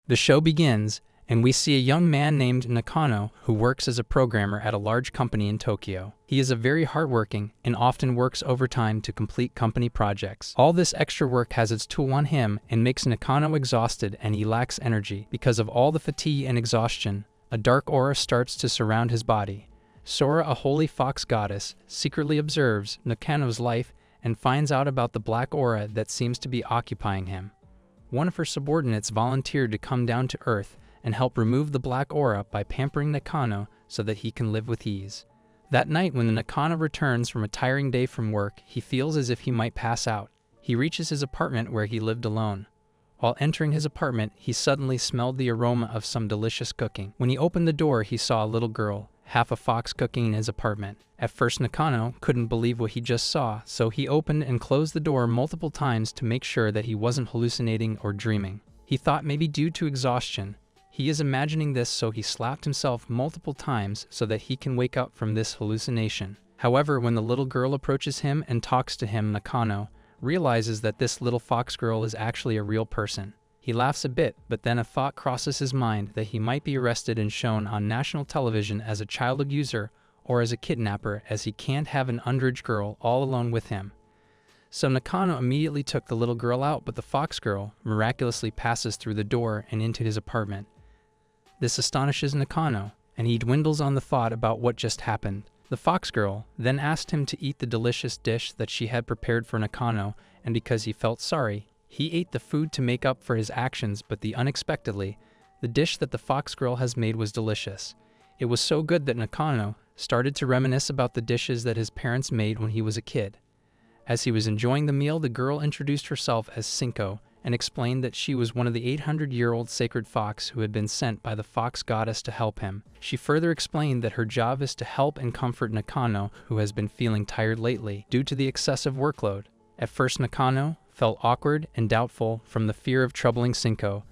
The show begins, and we see a young man named Nakano who works as a programmer at a large company in Tokyo. He is a very hardworking and often works overtime to complete company projects. All this extra work has its toll on him and makes Nakano exhausted, and he lacks energy. Because of all the fatigue and exhaustion, a dark aura starts to surround his body. Sora, a holy fox goddess, secretly observes Nakano's life and finds out about the black aura that seems to be occupying him. One of her subordinates volunteered to come down to Earth and help remove the black aura by pampering Nakano so that he can live with ease. That night, when the Nakano returns from a tiring day from work, he feels as if he might pass out. He reaches his apartment where he lived alone. While entering his apartment, he suddenly smelled the aroma of some delicious cooking. When he opened the door, he saw a little girl, half a fox, cooking in his apartment. At first, Nakano couldn't believe what he just saw, so he opened and closed the door multiple times to make sure that he wasn't hallucinating or dreaming. He thought maybe due to exhaustion, he is imagining this, so he slapped himself multiple times so that he can wake up from this hallucination. However, when the little girl approaches him and talks to him, Nakano realizes that this little fox girl is actually a real person. He laughs a bit, but then a thought crosses his mind that he might be arrested and shown on national television as a child abuser or as a kidnapper, as he can't have an underage girl all alone with him. So Nakano immediately took the little girl out, but the fox girl miraculously passes through the door and into his apartment. This astonishes Nakano, and he dwindles on the thought about what just happened. The fox girl then asked him to eat the delicious dish that she had prepared for Nakano, and because he felt sorry, he ate the food to make up for his actions, but unexpectedly, the dish that the fox girl has made was delicious. It was so good that Nakano started to reminisce about the dishes that his parents made when he was a kid. As he was enjoying the meal, the girl introduced herself as Senko and explained that she was one of the 800-year-old sacred fox who had been sent by the fox goddess to help him. She further explained that her job is to help and comfort Nakano, who has been feeling tired lately due to the excessive workload. At first, Nakano felt awkward and doubtful from the fear of troubling Senko,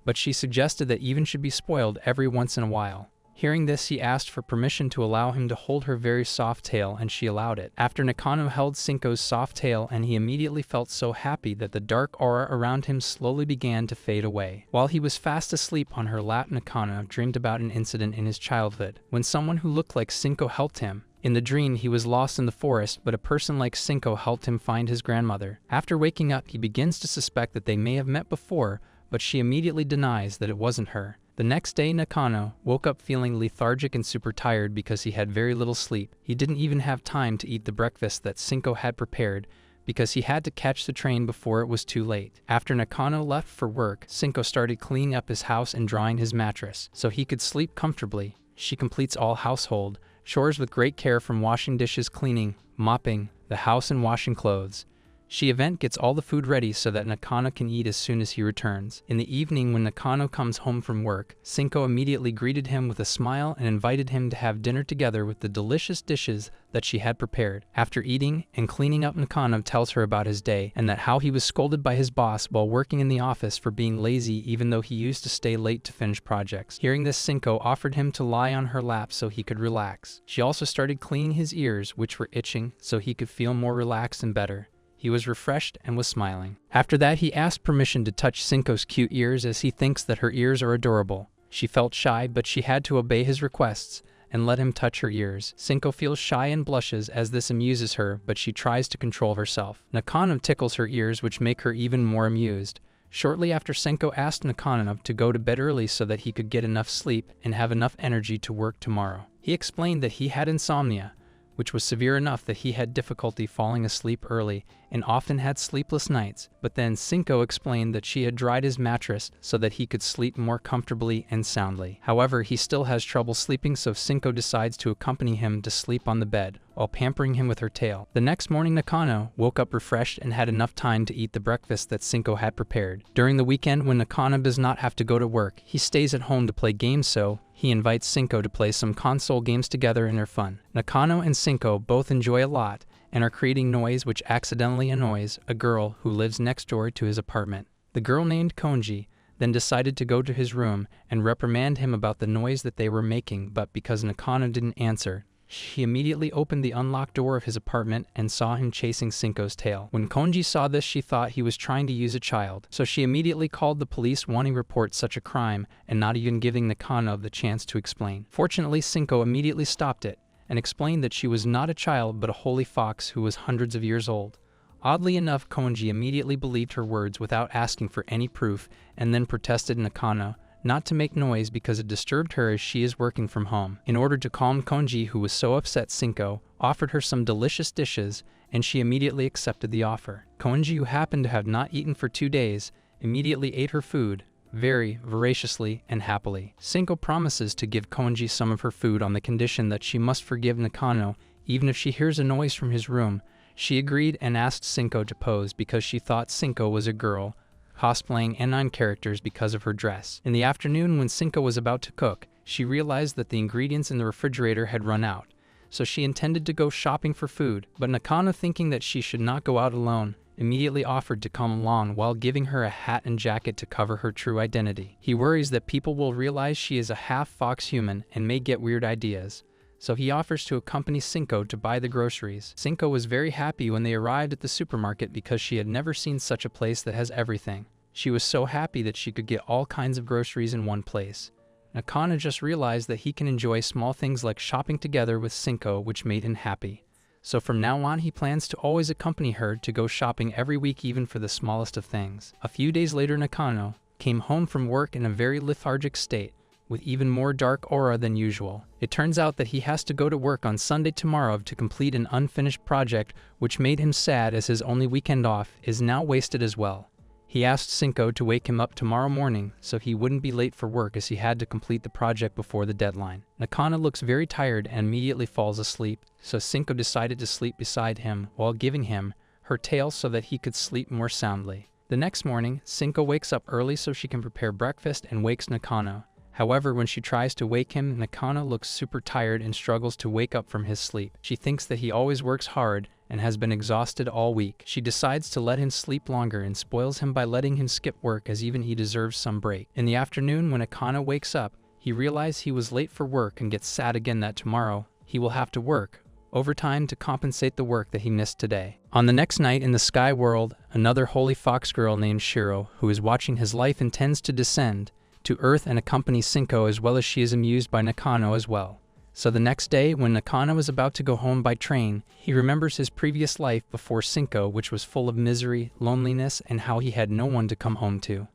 but she suggested that even should be spoiled every once in a while. Hearing this, he asked for permission to allow him to hold her very soft tail, and she allowed it. After Nakano held Senko's soft tail, and he immediately felt so happy that the dark aura around him slowly began to fade away. While he was fast asleep on her lap, Nakano dreamed about an incident in his childhood, when someone who looked like Senko helped him. In the dream, he was lost in the forest, but a person like Senko helped him find his grandmother. After waking up, he begins to suspect that they may have met before, but she immediately denies that it wasn't her. The next day, Nakano woke up feeling lethargic and super tired because he had very little sleep. He didn't even have time to eat the breakfast that Senko had prepared because he had to catch the train before it was too late. After Nakano left for work, Senko started cleaning up his house and drying his mattress so he could sleep comfortably. She completes all household chores with great care, from washing dishes, cleaning, mopping the house, and washing clothes. She gets all the food ready so that Nakano can eat as soon as he returns. In the evening, when Nakano comes home from work, Senko immediately greeted him with a smile and invited him to have dinner together with the delicious dishes that she had prepared. After eating and cleaning up, Nakano tells her about his day and that how he was scolded by his boss while working in the office for being lazy, even though he used to stay late to finish projects. Hearing this, Senko offered him to lie on her lap so he could relax. She also started cleaning his ears, which were itching, so he could feel more relaxed and better. He was refreshed and was smiling. After that, he asked permission to touch Senko's cute ears, as he thinks that her ears are adorable. She felt shy, but she had to obey his requests and let him touch her ears. Senko feels shy and blushes as this amuses her, but she tries to control herself. Nakano tickles her ears, which make her even more amused. Shortly after, Senko asked Nakano to go to bed early so that he could get enough sleep and have enough energy to work tomorrow. He explained that he had insomnia, which was severe enough that he had difficulty falling asleep early and often had sleepless nights. But then Senko explained that she had dried his mattress so that he could sleep more comfortably and soundly. However, he still has trouble sleeping, so Senko decides to accompany him to sleep on the bed while pampering him with her tail. The next morning, Nakano woke up refreshed and had enough time to eat the breakfast that Senko had prepared. During the weekend, when Nakano does not have to go to work, he stays at home to play games, so he invites Senko to play some console games together in their fun. Nakano and Senko both enjoy a lot and are creating noise which accidentally annoys a girl who lives next door to his apartment. The girl, named Konji, then decided to go to his room and reprimand him about the noise that they were making, but because Nakano didn't answer, She immediately opened the unlocked door of his apartment and saw him chasing Senko's tail. When Konji saw this, she thought he was trying to use a child, so she immediately called the police wanting to report such a crime and not even giving Nakano the chance to explain. Fortunately, Senko immediately stopped it and explained that she was not a child but a holy fox who was hundreds of years old. Oddly enough, Konji immediately believed her words without asking for any proof and then protested Nakano not to make noise because it disturbed her as she is working from home. In order to calm Konji, who was so upset, Senko offered her some delicious dishes and she immediately accepted the offer. Konji, who happened to have not eaten for 2 days, immediately ate her food very voraciously and happily. Senko promises to give Konji some of her food on the condition that she must forgive Nakano even if she hears a noise from his room. She agreed and asked Senko to pose because she thought Senko was a girl, cosplaying N9 characters because of her dress. In the afternoon, when Senko was about to cook, she realized that the ingredients in the refrigerator had run out, so she intended to go shopping for food, but Nakano, thinking that she should not go out alone, immediately offered to come along while giving her a hat and jacket to cover her true identity. He worries that people will realize she is a half-fox human and may get weird ideas, so he offers to accompany Senko to buy the groceries. Senko was very happy when they arrived at the supermarket because she had never seen such a place that has everything. She was so happy that she could get all kinds of groceries in one place. Nakano just realized that he can enjoy small things like shopping together with Senko, which made him happy. So from now on, he plans to always accompany her to go shopping every week, even for the smallest of things. A few days later, Nakano came home from work in a very lethargic state, with even more dark aura than usual. It turns out that he has to go to work on Sunday tomorrow to complete an unfinished project, which made him sad as his only weekend off is now wasted as well. He asked Senko to wake him up tomorrow morning so he wouldn't be late for work as he had to complete the project before the deadline. Nakano looks very tired and immediately falls asleep, so Senko decided to sleep beside him while giving him her tail so that he could sleep more soundly. The next morning, Senko wakes up early so she can prepare breakfast and wakes Nakano. However, when she tries to wake him, Nakano looks super tired and struggles to wake up from his sleep. She thinks that he always works hard and has been exhausted all week. She decides to let him sleep longer and spoils him by letting him skip work, as even he deserves some break. In the afternoon, when Nakano wakes up, he realizes he was late for work and gets sad again that tomorrow he will have to work overtime to compensate the work that he missed today. On the next night in the sky world, another holy fox girl named Shiro, who is watching his life, intends to descend to Earth and accompany Senko, as well as she is amused by Nakano as well. So the next day, when Nakano is about to go home by train, he remembers his previous life before Senko, which was full of misery, loneliness, and how he had no one to come home to.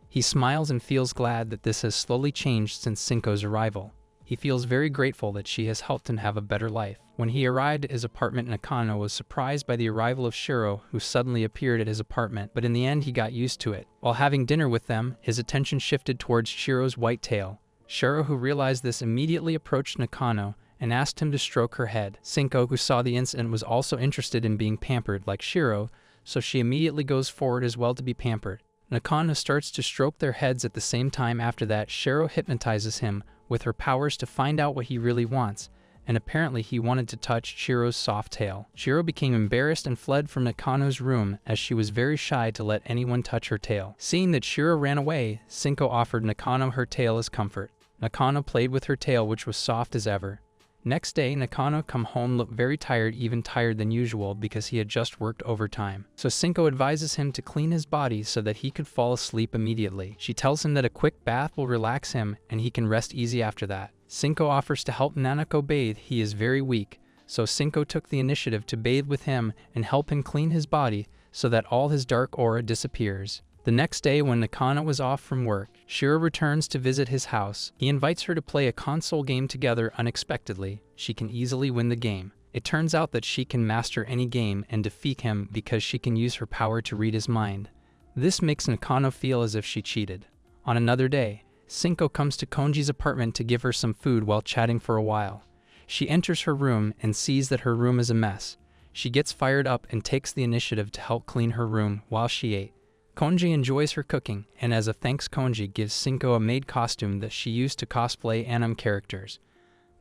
He smiles and feels glad that this has slowly changed since Senko's arrival. He feels very grateful that she has helped him have a better life. When he arrived at his apartment, Nakano was surprised by the arrival of Shiro, who suddenly appeared at his apartment, but in the end he got used to it. While having dinner with them, his attention shifted towards Shiro's white tail. Shiro, who realized this, immediately approached Nakano and asked him to stroke her head. Senko, who saw the incident, was also interested in being pampered like Shiro, so she immediately goes forward as well to be pampered. Nakano starts to stroke their heads at the same time. After that, Shiro hypnotizes him with her powers to find out what he really wants, and apparently he wanted to touch Shiro's soft tail. Shiro became embarrassed and fled from Nakano's room as she was very shy to let anyone touch her tail. Seeing that Shiro ran away, Senko offered Nakano her tail as comfort. Nakano played with her tail, which was soft as ever. Next day, Nakano come home looked very tired, even tired than usual because he had just worked overtime. So Senko advises him to clean his body so that he could fall asleep immediately. She tells him that a quick bath will relax him and he can rest easy after that. Senko offers to help Nanako bathe. He is very weak, so Senko took the initiative to bathe with him and help him clean his body so that all his dark aura disappears. The next day, when Nakano was off from work, Shiro returns to visit his house. He invites her to play a console game together unexpectedly. She can easily win the game. It turns out that she can master any game and defeat him because she can use her power to read his mind. This makes Nakano feel as if she cheated. On another day, Senko comes to Konji's apartment to give her some food while chatting for a while. She enters her room and sees that her room is a mess. She gets fired up and takes the initiative to help clean her room while she ate. Konji enjoys her cooking, and as a thanks, Konji gives Senko a maid costume that she used to cosplay anime characters.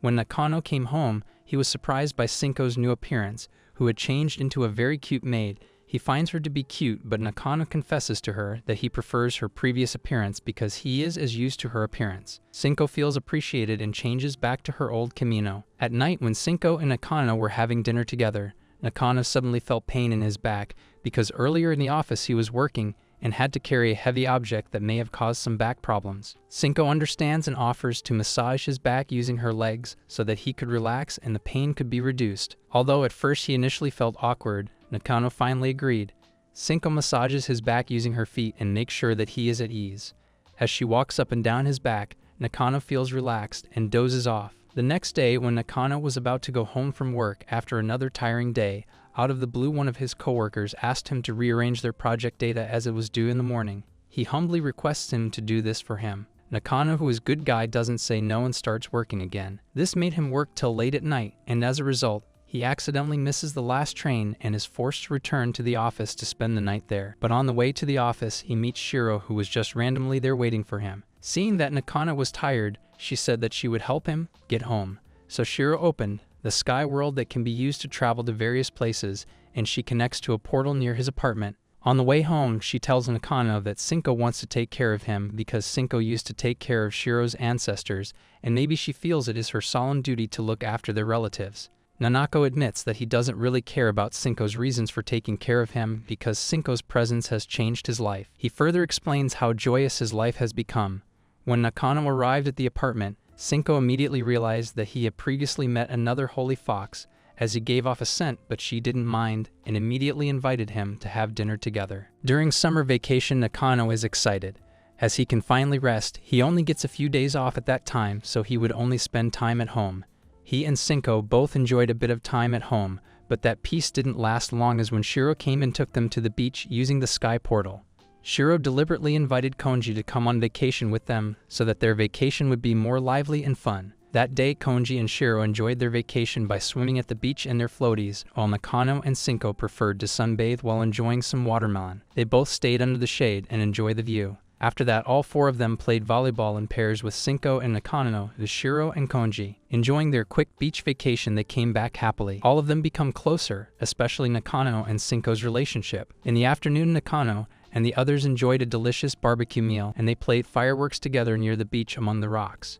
When Nakano came home, he was surprised by Senko's new appearance, who had changed into a very cute maid. He He finds her to be cute, but Nakano confesses to her that he prefers her previous appearance because he is as used to her appearance. Senko feels appreciated and changes back to her old kimono. At night, when Senko and Nakano were having dinner together, Nakano suddenly felt pain in his back because earlier in the office he was working and had to carry a heavy object that may have caused some back problems. Senko understands and offers to massage his back using her legs so that he could relax and the pain could be reduced. Although at first he initially felt awkward, Nakano finally agreed. Senko massages his back using her feet and makes sure that he is at ease. As she walks up and down his back, Nakano feels relaxed and dozes off. The next day, when Nakano was about to go home from work after another tiring day, out of the blue one of his coworkers asked him to rearrange their project data as it was due in the morning. He humbly requests him to do this for him. Nakano, who is good guy, doesn't say no and starts working again. This made him work till late at night, and as a result, he accidentally misses the last train and is forced to return to the office to spend the night there. But on the way to the office, he meets Shiro, who was just randomly there waiting for him. Seeing that Nakano was tired, she said that she would help him get home. So Shiro opened the sky world that can be used to travel to various places, and she connects to a portal near his apartment. On the way home, she tells Nakano that Senko wants to take care of him because Senko used to take care of Shiro's ancestors, and maybe she feels it is her solemn duty to look after their relatives. Nanako admits that he doesn't really care about Senko's reasons for taking care of him because Senko's presence has changed his life. He further explains how joyous his life has become. When Nakano arrived at the apartment, Senko immediately realized that he had previously met another holy fox, as he gave off a scent, but she didn't mind and immediately invited him to have dinner together. During summer vacation, Nakano is excited. As he can finally rest, he only gets a few days off at that time, so he would only spend time at home. He and Senko both enjoyed a bit of time at home, but that peace didn't last long as when Shiro came and took them to the beach using the sky portal. Shiro deliberately invited Konji to come on vacation with them so that their vacation would be more lively and fun. That day, Konji and Shiro enjoyed their vacation by swimming at the beach in their floaties, while Nakano and Senko preferred to sunbathe while enjoying some watermelon. They both stayed under the shade and enjoyed the view. After that, all four of them played volleyball in pairs with Senko and Nakano, with Shiro and Konji. Enjoying their quick beach vacation, they came back happily. All of them become closer, especially Nakano and Senko's relationship. In the afternoon, Nakano and the others enjoyed a delicious barbecue meal, and they played fireworks together near the beach among the rocks.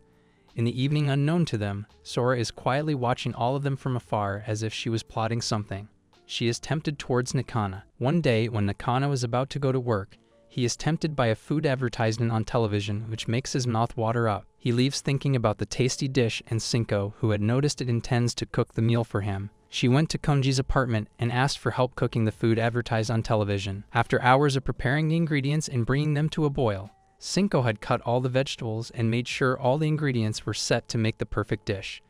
In the evening, unknown to them, Sora is quietly watching all of them from afar as if she was plotting something. She is tempted towards Nakano. One day, when Nakano is about to go to work, he is tempted by a food advertisement on television, which makes his mouth water up. He leaves thinking about the tasty dish, and Senko, who had noticed it, intends to cook the meal for him. She went to Konji's apartment and asked for help cooking the food advertised on television. After hours of preparing the ingredients and bringing them to a boil, Senko had cut all the vegetables and made sure all the ingredients were set to make the perfect dish.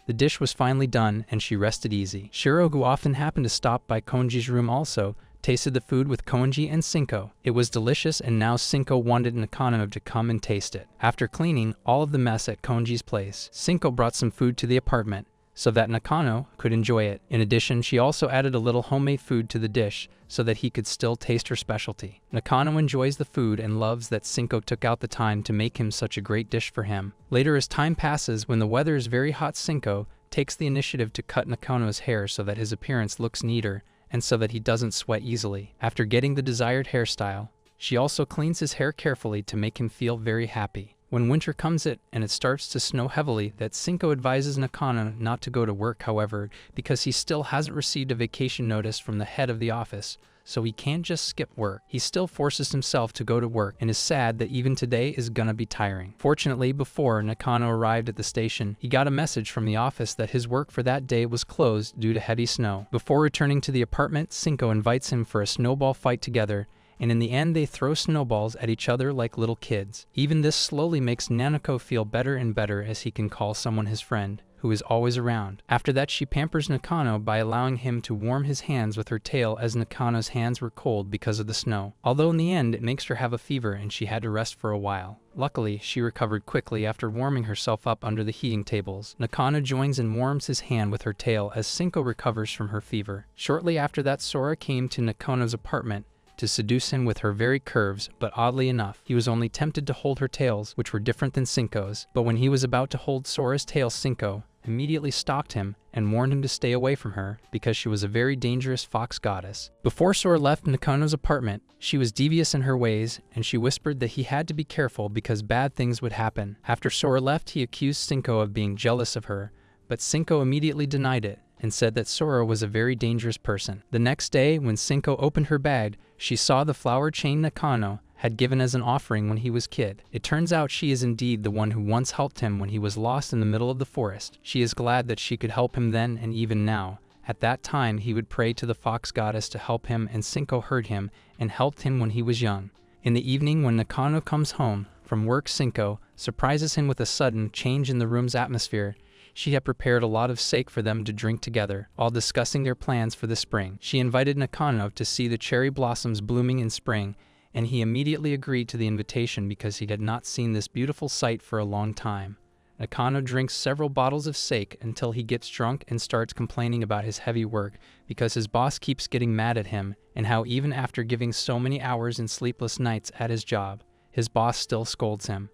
The dish was finally done, and she rested easy. Shiro, who often happened to stop by Konji's room, also tasted the food with Konji and Senko. It was delicious, and now Senko wanted Nakano to come and taste it. After cleaning all of the mess at Konji's place, Senko brought some food to the apartment so that Nakano could enjoy it. In addition, she also added a little homemade food to the dish so that he could still taste her specialty. Nakano enjoys the food and loves that Senko took out the time to make him such a great dish for him. Later, as time passes, when the weather is very hot, Senko takes the initiative to cut Nakano's hair so that his appearance looks neater and so that he doesn't sweat easily. After getting the desired hairstyle, she also cleans his hair carefully to make him feel very happy. When winter comes and it starts to snow heavily, that Senko advises Nakano not to go to work, however, because he still hasn't received a vacation notice from the head of the office, so he can't just skip work. He still forces himself to go to work and is sad that even today is gonna be tiring. Fortunately, before Nakano arrived at the station, he got a message from the office that his work for that day was closed due to heavy snow. Before returning to the apartment, Senko invites him for a snowball fight together, and in the end they throw snowballs at each other like little kids. Even this slowly makes Nanako feel better and better as he can call someone his friend, who is always around. After that, she pampers Nakano by allowing him to warm his hands with her tail, as Nakano's hands were cold because of the snow. Although in the end it makes her have a fever and she had to rest for a while. Luckily, she recovered quickly after warming herself up under the heating tables. Nakano joins and warms his hand with her tail as Senko recovers from her fever. Shortly after that, Sora came to Nakano's apartment to seduce him with her very curves, but oddly enough, he was only tempted to hold her tails, which were different than Senko's. But when he was about to hold Sora's tail, Senko immediately stalked him and warned him to stay away from her because she was a very dangerous fox goddess. Before Sora left Nakano's apartment, she was devious in her ways, and she whispered that he had to be careful because bad things would happen. After Sora left, he accused Senko of being jealous of her, but Senko immediately denied it and said that Sora was a very dangerous person. The next day, when Senko opened her bag, she saw the flower chain Nakano had given as an offering when he was a kid. It turns out she is indeed the one who once helped him when he was lost in the middle of the forest. She is glad that she could help him then and even now. At that time, he would pray to the fox goddess to help him, and Senko heard him and helped him when he was young. In the evening, when Nakano comes home from work, Senko surprises him with a sudden change in the room's atmosphere. She had prepared a lot of sake for them to drink together, while discussing their plans for the spring. She invited Nakano to see the cherry blossoms blooming in spring, and he immediately agreed to the invitation because he had not seen this beautiful sight for a long time. Nakano drinks several bottles of sake until he gets drunk and starts complaining about his heavy work because his boss keeps getting mad at him, and how even after giving so many hours and sleepless nights at his job, his boss still scolds him.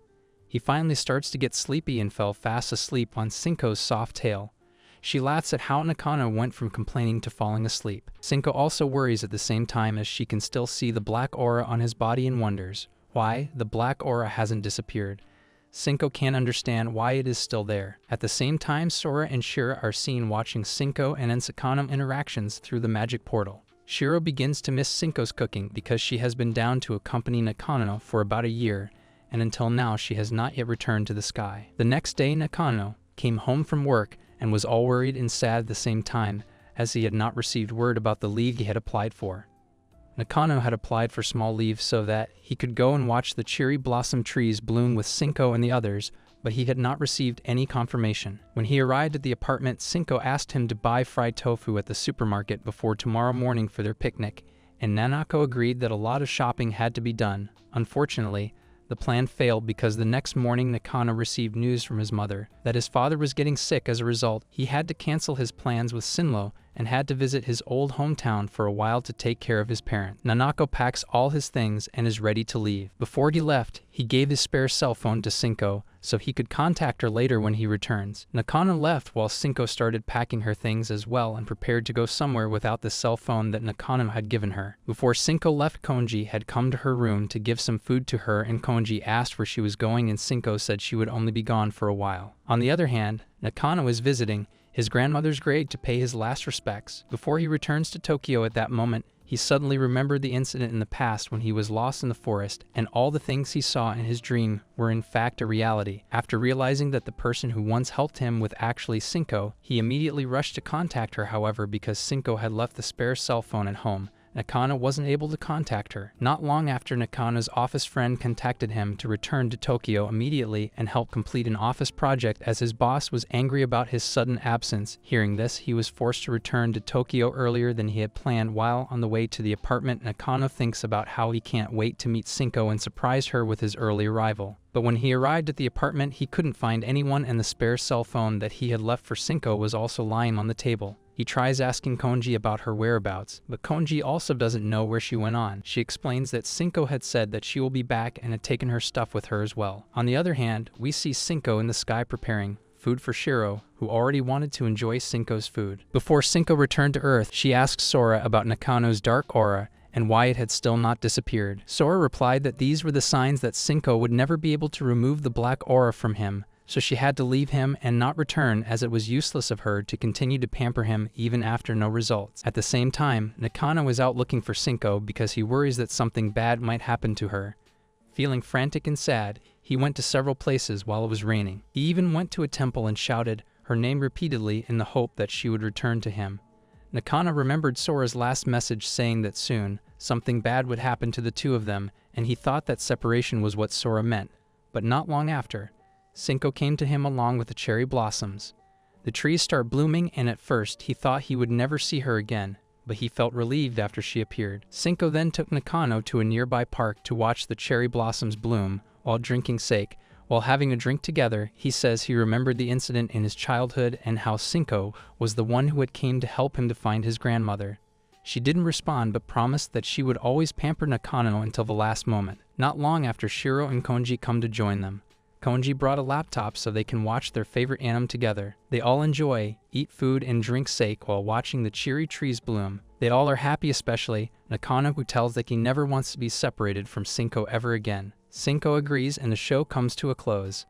He finally starts to get sleepy and fell fast asleep on Senko's soft tail. She laughs at how Nakano went from complaining to falling asleep. Senko also worries at the same time as she can still see the black aura on his body and wonders why the black aura hasn't disappeared. Senko can't understand why it is still there. At the same time, Sora and Shiro are seen watching Senko and Ensakano interactions through the magic portal. Shiro begins to miss Senko's cooking because she has been down to accompany Nakano for about a year, and until now she has not yet returned to the sky. The next day, Nakano came home from work and was all worried and sad at the same time, as he had not received word about the leave he had applied for. Nakano had applied for small leave so that he could go and watch the cherry blossom trees bloom with Senko and the others, but he had not received any confirmation. When he arrived at the apartment, Senko asked him to buy fried tofu at the supermarket before tomorrow morning for their picnic, and Nanako agreed that a lot of shopping had to be done. Unfortunately, the plan failed because the next morning Nakano received news from his mother that his father was getting sick. As a result, he had to cancel his plans with Sinlo and had to visit his old hometown for a while to take care of his parent. Nanako packs all his things and is ready to leave. Before he left, he gave his spare cell phone to Senko so he could contact her later when he returns. Nakano left while Senko started packing her things as well and prepared to go somewhere without the cell phone that Nakano had given her. Before Senko left, Konji had come to her room to give some food to her, and Konji asked where she was going, and Senko said she would only be gone for a while. On the other hand, Nakano is visiting his grandmother's grave to pay his last respects. Before he returns to Tokyo at that moment, he suddenly remembered the incident in the past when he was lost in the forest, and all the things he saw in his dream were in fact a reality. After realizing that the person who once helped him was actually Senko, he immediately rushed to contact her. However, because Senko had left the spare cell phone at home, Nakano wasn't able to contact her. Not long after, Nakano's office friend contacted him to return to Tokyo immediately and help complete an office project, as his boss was angry about his sudden absence. Hearing this, he was forced to return to Tokyo earlier than he had planned. While on the way to the apartment, Nakano thinks about how he can't wait to meet Senko and surprise her with his early arrival. But when he arrived at the apartment, he couldn't find anyone, and the spare cell phone that he had left for Senko was also lying on the table. He tries asking Konji about her whereabouts, but Konji also doesn't know where she went on. She explains that Senko had said that she will be back and had taken her stuff with her as well. On the other hand, we see Senko in the sky preparing food for Shiro, who already wanted to enjoy Senko's food. Before Senko returned to Earth, she asks Sora about Nakano's dark aura and why it had still not disappeared. Sora replied that these were the signs that Senko would never be able to remove the black aura from him, so she had to leave him and not return, as it was useless of her to continue to pamper him even after no results. At the same time, Nakano is out looking for Senko because he worries that something bad might happen to her. Feeling frantic and sad, he went to several places while it was raining. He even went to a temple and shouted her name repeatedly in the hope that she would return to him. Nakano remembered Sora's last message saying that soon something bad would happen to the two of them, and he thought that separation was what Sora meant. But not long after, Senko came to him along with the cherry blossoms. The trees start blooming, and at first he thought he would never see her again, but he felt relieved after she appeared. Senko then took Nakano to a nearby park to watch the cherry blossoms bloom while drinking sake. While having a drink together, he says he remembered the incident in his childhood and how Senko was the one who had came to help him to find his grandmother. She didn't respond but promised that she would always pamper Nakano until the last moment. Not long after, Shiro and Konji come to join them. Konji brought a laptop so they can watch their favorite anime together. They all enjoy, eat food and drink sake while watching the cherry trees bloom. They all are happy, especially Nakano, who tells that he never wants to be separated from Senko ever again. Senko agrees and the show comes to a close.